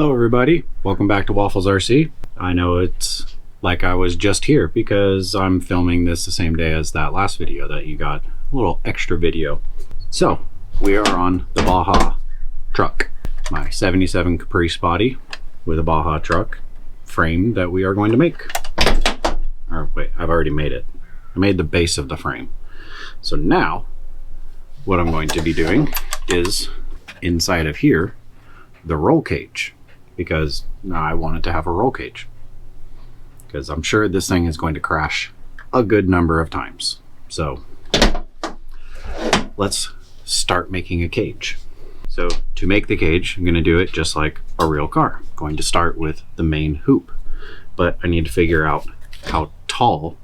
Hello everybody, welcome back to Waffles RC. I know it's like I was just here because I'm filming this the same day as that last video that you got, a little extra video. So we are on the Baja truck, my 77 Caprice body with a Baja truck frame that we are going to make. Or wait, I've already made it. I made the base of the frame. So now what I'm going to be doing is inside of here the roll cage, because now I wanted to have a roll cage because I'm sure this thing is going to crash a good number of times. So let's start making a cage. So to make the cage, I'm going to do it just like a real car. I'm going to start with the main hoop, but I need to figure out how tall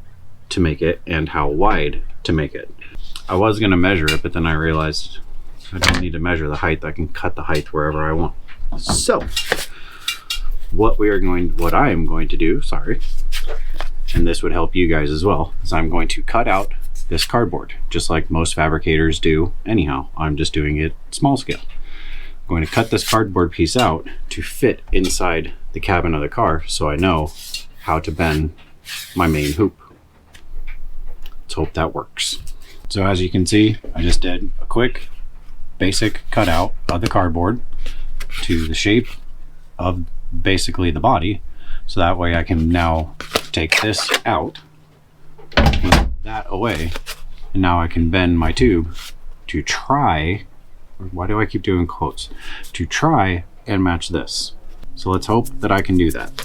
to make it and how wide to make it. I was going to measure it, but then I realized I don't need to measure the height. I can cut the height wherever I want. So what I am going to do, and this would help you guys as well, is I'm going to cut out this cardboard, just like most fabricators do anyhow. I'm just doing it small scale. I'm going to cut this cardboard piece out to fit inside the cabin of the car so I know how to bend my main hoop. Let's hope that works. So as you can see, I just did a quick basic cutout of the cardboard to the shape of basically the body, so that way I can now take this out, move that away, and now I can bend my tube to try, why do I keep doing quotes, to try and match this. So let's hope that I can do that.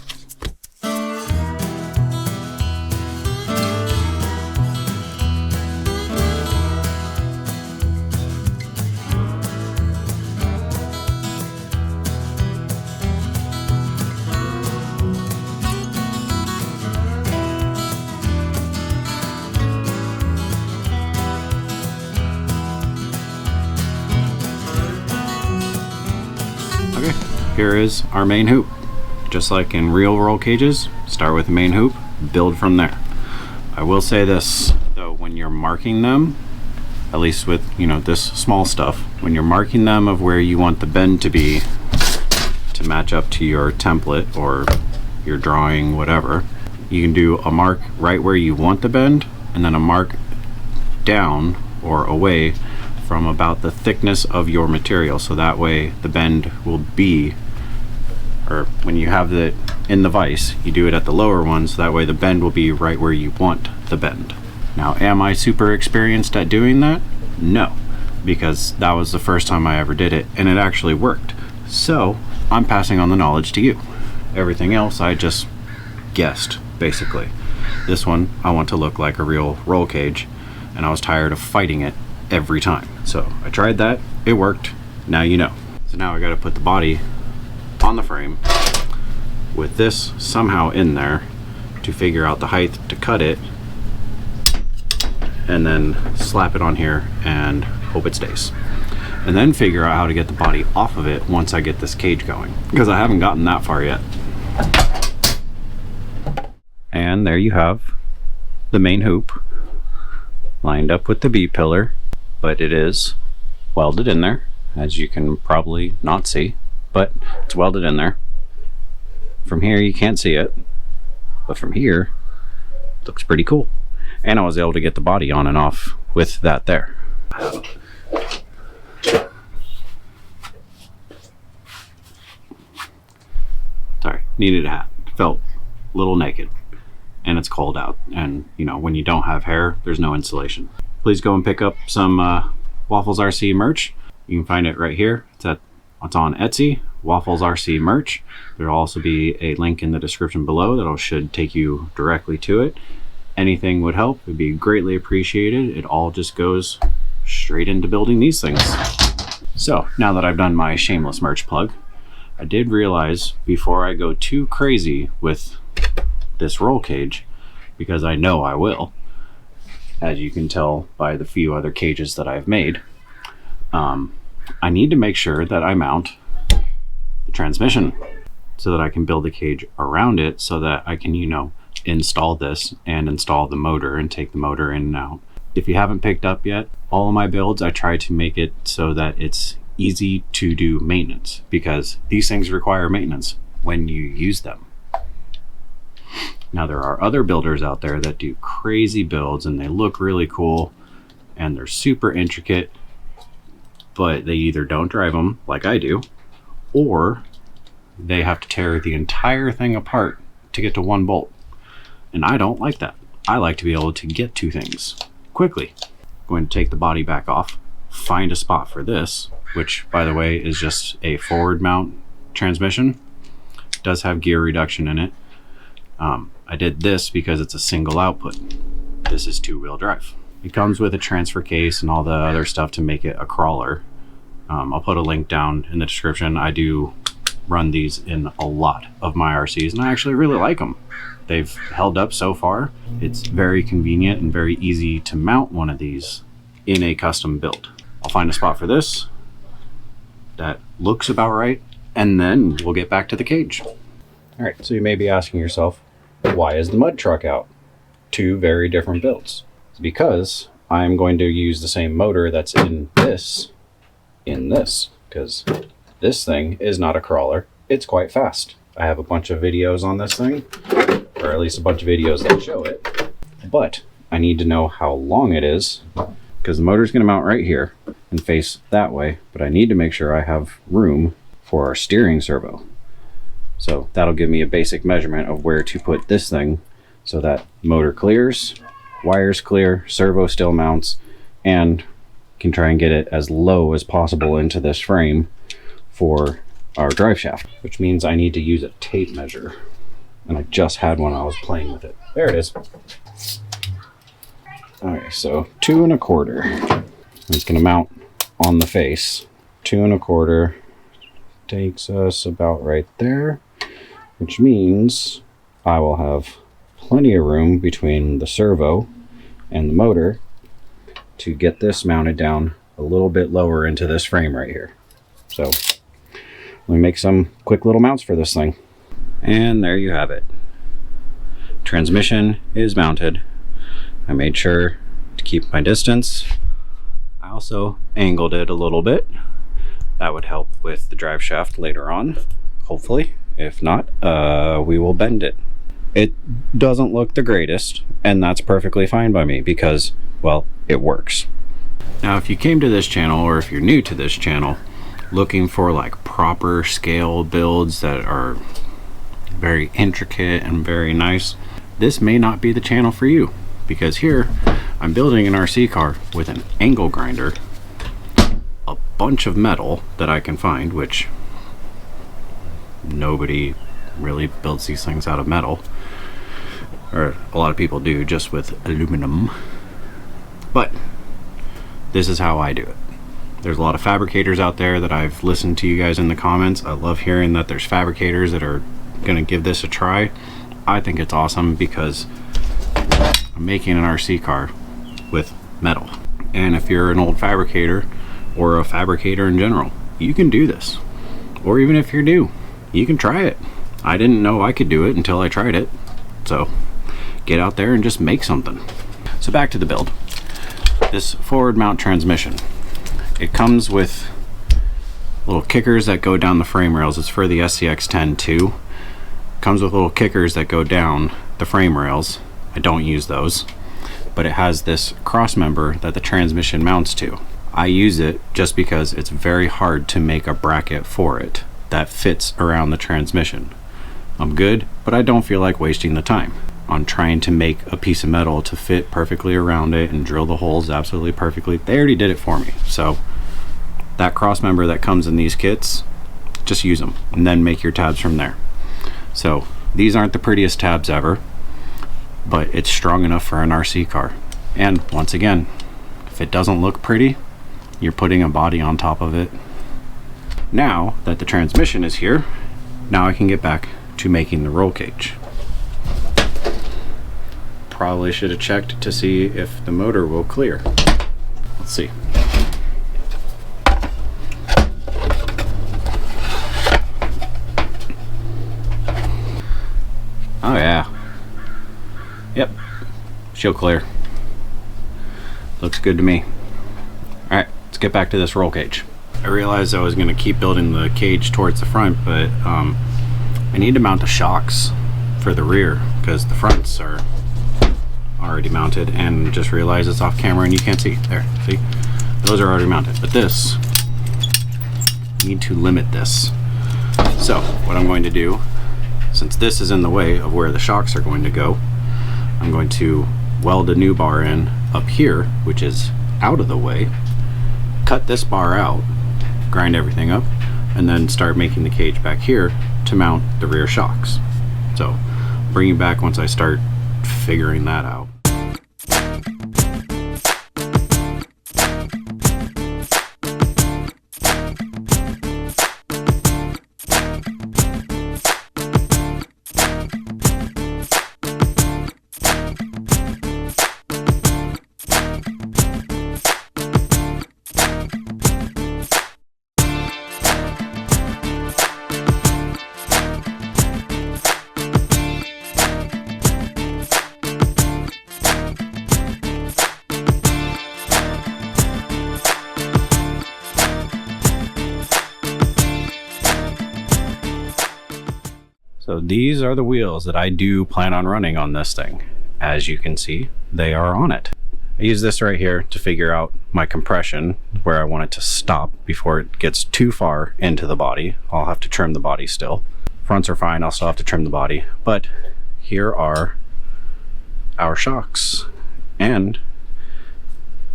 Okay, here is our main hoop. Just like in real roll cages, start with the main hoop, build from there. I will say this though, when you're marking them, at least with this small stuff, when you're marking them of where you want the bend to be to match up to your template or your drawing, whatever, you can do a mark right where you want the bend and then a mark down or away from about the thickness of your material, so that way the bend will be, or when you have it in the vise, you do it at the lower one, so that way the bend will be right where you want the bend. Now, am I super experienced at doing that? No, because that was the first time I ever did it and it actually worked. So I'm passing on the knowledge to you. Everything else I just guessed, basically. This one I want to look like a real roll cage, and I was tired of fighting it every time. So I tried that, it worked, now you know. So now I got to put the body on the frame with this somehow in there to figure out the height to cut it, and then slap it on here and hope it stays. And then figure out how to get the body off of it once I get this cage going, because I haven't gotten that far yet. And there you have the main hoop lined up with the B-pillar, but it is welded in there, as you can probably not see, but it's welded in there. From here you can't see it, but from here it looks pretty cool. And I was able to get the body on and off with that there. Sorry, needed a hat. Felt a little naked, and it's cold out, and when you don't have hair, there's no insulation. Please go and pick up some Waffles RC merch. You can find it right here. It's on Etsy, Waffles RC merch. There'll also be a link in the description below that should take you directly to it. Anything would help. It'd be greatly appreciated. It all just goes straight into building these things. So now that I've done my shameless merch plug, I did realize before I go too crazy with this roll cage, because I know I will, as you can tell by the few other cages that I've made, I need to make sure that I mount the transmission so that I can build a cage around it, so that I can install this and install the motor and take the motor in and out. If you haven't picked up yet, all of my builds I try to make it so that it's easy to do maintenance, because these things require maintenance when you use them. Now there are other builders out there that do crazy builds and they look really cool and they're super intricate, but they either don't drive them like I do, or they have to tear the entire thing apart to get to one bolt. And I don't like that. I like to be able to get to things quickly. I'm going to take the body back off, find a spot for this, which by the way is just a forward mount transmission. It does have gear reduction in it. I did this because it's a single output. This is 2-wheel drive. It comes with a transfer case and all the other stuff to make it a crawler. I'll put a link down in the description. I do run these in a lot of my RCs and I actually really like them. They've held up so far. It's very convenient and very easy to mount one of these in a custom build. I'll find a spot for this that looks about right, and then we'll get back to the cage. All right, so you may be asking yourself, why is the mud truck out? Two very different builds. It's because I'm going to use the same motor that's in this, because this thing is not a crawler. It's quite fast. I have a bunch of videos on this thing, or at least a bunch of videos that show it, but I need to know how long it is, because the motor's gonna mount right here and face that way, but I need to make sure I have room for our steering servo. So that'll give me a basic measurement of where to put this thing so that motor clears, wires clear, servo still mounts, and can try and get it as low as possible into this frame for our drive shaft, which means I need to use a tape measure. And I just had one, I was playing with it. There it is. Okay, so 2 1/4. It's gonna mount on the face. 2 1/4 takes us about right there, which means I will have plenty of room between the servo and the motor to get this mounted down a little bit lower into this frame right here. So let me make some quick little mounts for this thing. And there you have it. Transmission is mounted. I made sure to keep my distance. I also angled it a little bit. That would help with the drive shaft later on, hopefully. If not, we will bend it. It doesn't look the greatest, and that's perfectly fine by me because, well, it works. Now, if you came to this channel, or if you're new to this channel, looking for like proper scale builds that are very intricate and very nice, this may not be the channel for you, because here I'm building an RC car with an angle grinder, a bunch of metal that I can find, which nobody really builds these things out of metal, or a lot of people do just with aluminum, but this is how I do it. There's a lot of fabricators out there that I've listened to you guys in the comments. I love hearing that there's fabricators that are gonna give this a try. I think it's awesome because I'm making an RC car with metal. And if you're an old fabricator or a fabricator in general, you can do this. Or even if you're new, you can try it. I didn't know I could do it until I tried it. So get out there and just make something. So back to the build. This forward mount transmission, it comes with little kickers that go down the frame rails. It's for the SCX-10 too. Comes with little kickers that go down the frame rails. I don't use those, but it has this cross member that the transmission mounts to. I use it just because it's very hard to make a bracket for it that fits around the transmission. I'm good, but I don't feel like wasting the time on trying to make a piece of metal to fit perfectly around it and drill the holes absolutely perfectly. They already did it for me. So that cross member that comes in these kits, just use them and then make your tabs from there. So these aren't the prettiest tabs ever, but it's strong enough for an RC car. And once again, if it doesn't look pretty, you're putting a body on top of it. Now that the transmission is here, now I can get back to making the roll cage. Probably should have checked to see if the motor will clear. Let's see. Oh yeah. Yep, she'll clear. Looks good to me. All right, let's get back to this roll cage. I realized I was going to keep building the cage towards the front, but I need to mount the shocks for the rear because the fronts are already mounted, and just realized it's off camera and you can't see. There, see? Those are already mounted, but this, I need to limit this. So what I'm going to do, since this is in the way of where the shocks are going to go, I'm going to weld a new bar in up here, which is out of the way, cut this bar out, grind everything up, and then start making the cage back here to mount the rear shocks. So bring you back once I start figuring that out. So these are the wheels that I do plan on running on this thing. As you can see, they are on it. I use this right here to figure out my compression, where I want it to stop before it gets too far into the body. I'll have to trim the body still. Fronts are fine, I'll still have to trim the body. But here are our shocks. And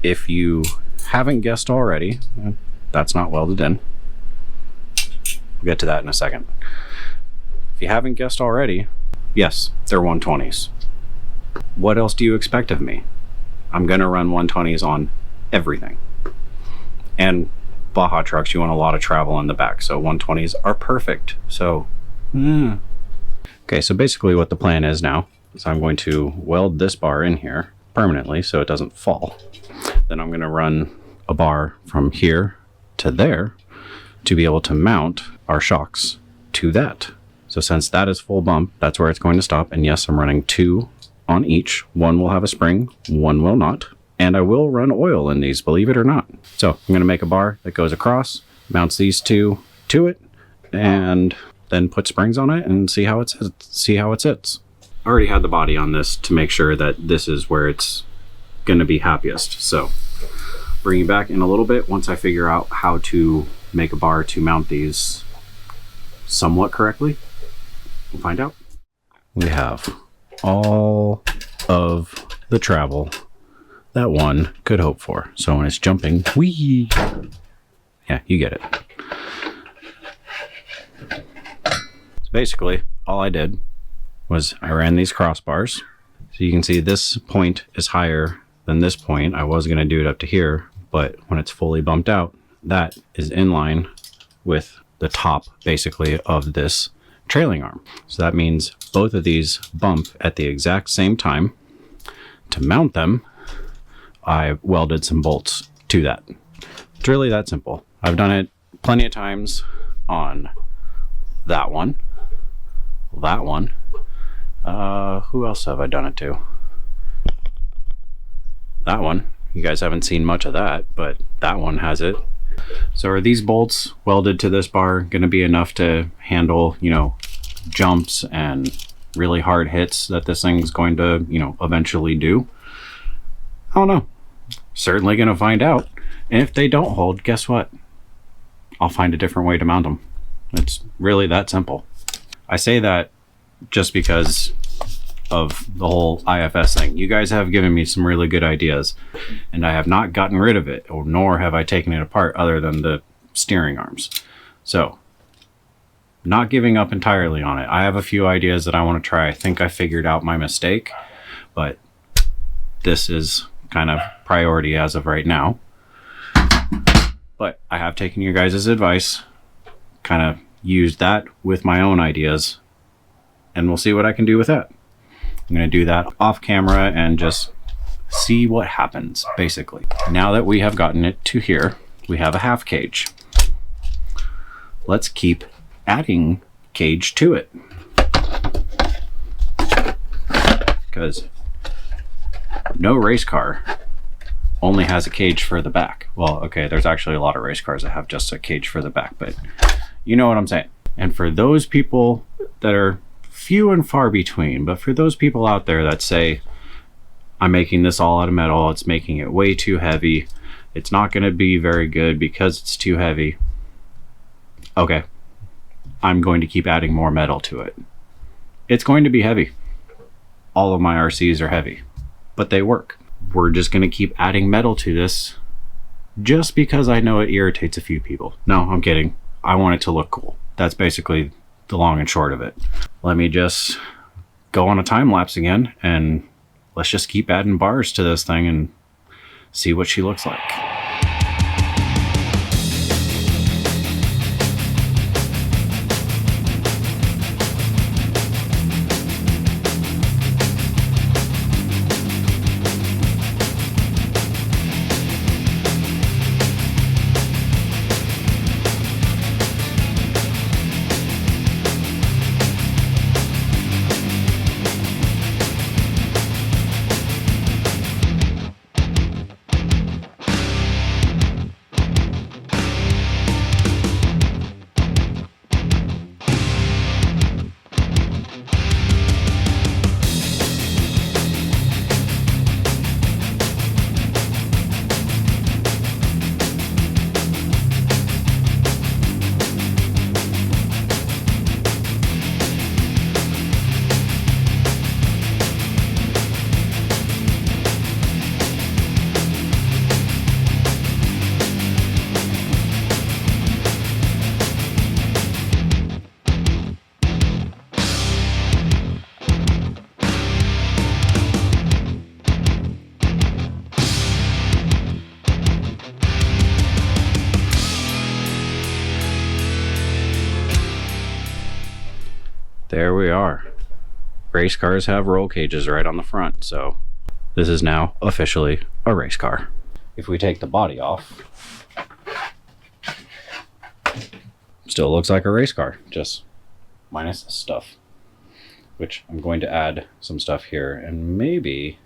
if you haven't guessed already, that's not welded in. We'll get to that in a second. If you haven't guessed already, yes, they're 120s. What else do you expect of me? I'm gonna run 120s on everything. And Baja trucks, you want a lot of travel in the back, so 120s are perfect. So, Okay, so basically what the plan is now is I'm going to weld this bar in here permanently so it doesn't fall. Then I'm gonna run a bar from here to there to be able to mount our shocks to that. So since that is full bump, that's where it's going to stop. And yes, I'm running 2 on each. One will have a spring, one will not. And I will run oil in these, believe it or not. So I'm going to make a bar that goes across, mounts these 2 to it, and then put springs on it and see how it sits. I already had the body on this to make sure that this is where it's going to be happiest. So bring you back in a little bit once I figure out how to make a bar to mount these somewhat correctly. We'll find out. We have all of the travel that one could hope for. So when it's jumping, whee! Yeah, you get it. So basically, all I did was I ran these crossbars. So you can see this point is higher than this point. I was going to do it up to here, but when it's fully bumped out, that is in line with the top, basically, of this trailing arm. So that means both of these bump at the exact same time. To mount them, I welded some bolts to that. It's really that simple. I've done it plenty of times on that one. Who else have I done it to? That one. You guys haven't seen much of that, but that one has it. So are these bolts welded to this bar going to be enough to handle, jumps and really hard hits that this thing's going to, eventually do? I don't know. Certainly going to find out. And if they don't hold, guess what? I'll find a different way to mount them. It's really that simple. I say that just because of the whole IFS thing. You guys have given me some really good ideas, and I have not gotten rid of it, nor have I taken it apart other than the steering arms. So, not giving up entirely on it. I have a few ideas that I want to try. I think I figured out my mistake, but this is kind of priority as of right now. But I have taken your guys' advice, kind of used that with my own ideas, and we'll see what I can do with that. I'm going to do that off camera and just see what happens, basically. Now that we have gotten it to here, we have a half cage. Let's keep adding cage to it. Because no race car only has a cage for the back. Well, okay, there's actually a lot of race cars that have just a cage for the back, but you know what I'm saying. And for those people that are few and far between, but for those people out there that say, I'm making this all out of metal, it's making it way too heavy, it's not going to be very good because it's too heavy. Okay, I'm going to keep adding more metal to it. It's going to be heavy. All of my RCs are heavy, but they work. We're just going to keep adding metal to this just because I know it irritates a few people. No, I'm kidding. I want it to look cool. That's basically the long and short of it. Let me just go on a time lapse again, and let's just keep adding bars to this thing and see what she looks like. There we are. Race cars have roll cages right on the front, so this is now officially a race car. If we take the body off, still looks like a race car, just minus the stuff, which I'm going to add some stuff here, and maybe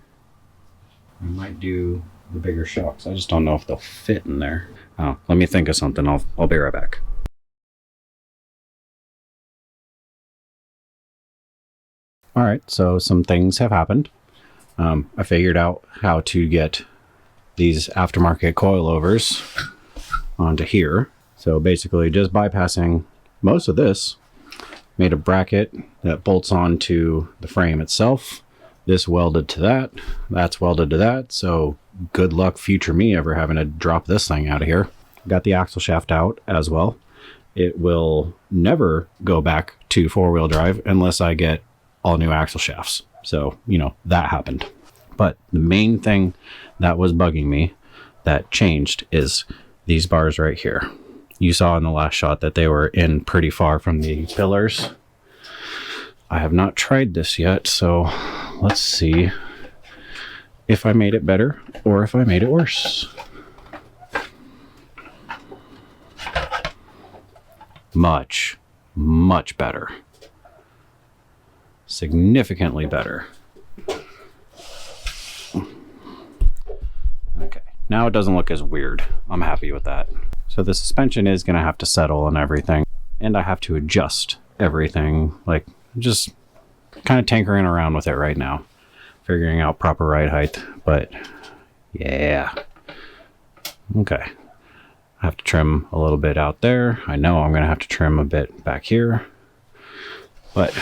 I might do the bigger shocks. I just don't know if they'll fit in there. Oh, let me think of something. I'll be right back. All right, so some things have happened. I figured out how to get these aftermarket coilovers onto here. So basically just bypassing most of this, made a bracket that bolts onto the frame itself. This welded to that, that's welded to that. So good luck future me ever having to drop this thing out of here. Got the axle shaft out as well. It will never go back to four-wheel drive unless I get all new axle shafts. So, you know, that happened. But the main thing that was bugging me that changed is these bars right here. You saw in the last shot that they were in pretty far from the pillars. I have not tried this yet, so let's see if I made it better or if I made it worse. Much, much better. Significantly better. Okay, now it doesn't look as weird. I'm happy with that. So the suspension is going to have to settle and everything, and I have to adjust everything, like just kind of tinkering around with it right now, figuring out proper ride height. But yeah, okay, I have to trim a little bit out there. I know I'm going to have to trim a bit back here, but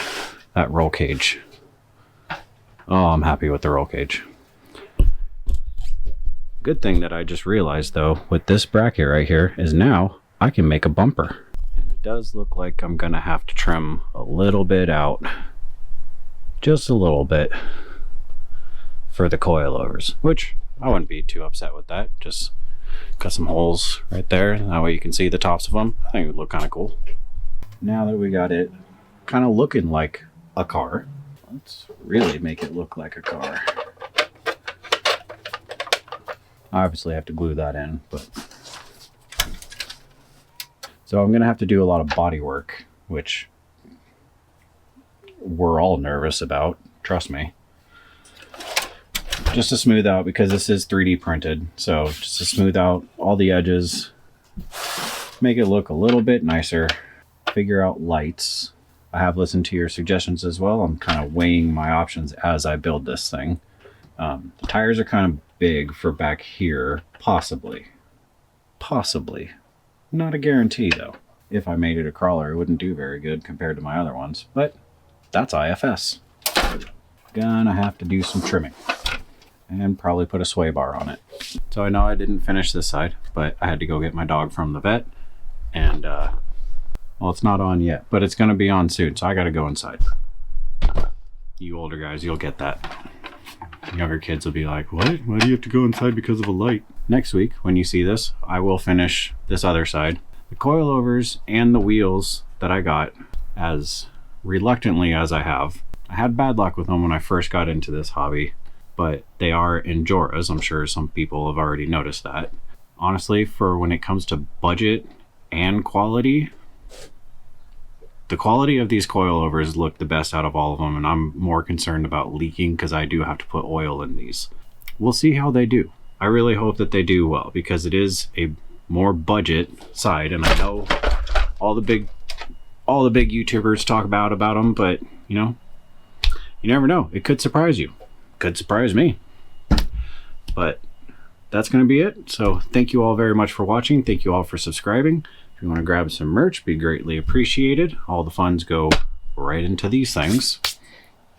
that roll cage, oh, I'm happy with the roll cage. Good thing that I just realized though with this bracket right here is now I can make a bumper. And it does look like I'm gonna have to trim a little bit out, just a little bit, for the coilovers, which I wouldn't be too upset with that. Just cut some holes right there, that way you can see the tops of them. I think it would look kind of cool. Now that we got it kind of looking like a car, let's really make it look like a car. I obviously have to glue that in, but so I'm gonna have to do a lot of body work, which we're all nervous about, trust me. just to smooth out, because this is 3D printed. So just to smooth out all the edges, make it look a little bit nicer, figure out lights. I have listened to your suggestions as well. I'm kind of weighing my options as I build this thing. The tires are kind of big for back here, possibly. Not a guarantee though. If I made it a crawler, it wouldn't do very good compared to my other ones, but that's IFS. Gonna have to do some trimming and probably put a sway bar on it. So I know I didn't finish this side, but I had to go get my dog from the vet, and well, it's not on yet, but it's gonna be on soon, so I gotta go inside. You older guys, you'll get that. Younger kids will be like, what? Why do you have to go inside because of a light? Next week, when you see this, I will finish this other side. The coilovers and the wheels that I got, as reluctantly as I have, I had bad luck with them when I first got into this hobby, but they are Enjoras. I'm sure some people have already noticed that. Honestly, for when it comes to budget and quality, the quality of these coilovers look the best out of all of them, and I'm more concerned about leaking because I do have to put oil in these. We'll see how they do. I really hope that they do well, because it is a more budget side, and I know all the big YouTubers talk about them, but you know, you never know. It could surprise you. Could surprise me. But that's going to be it. So thank you all very much for watching. Thank you all for subscribing. If you want to grab some merch, be greatly appreciated. All the funds go right into these things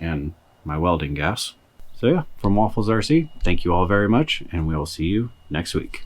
and my welding gas. So yeah, from Waffles RC, thank you all very much, and we will see you next week.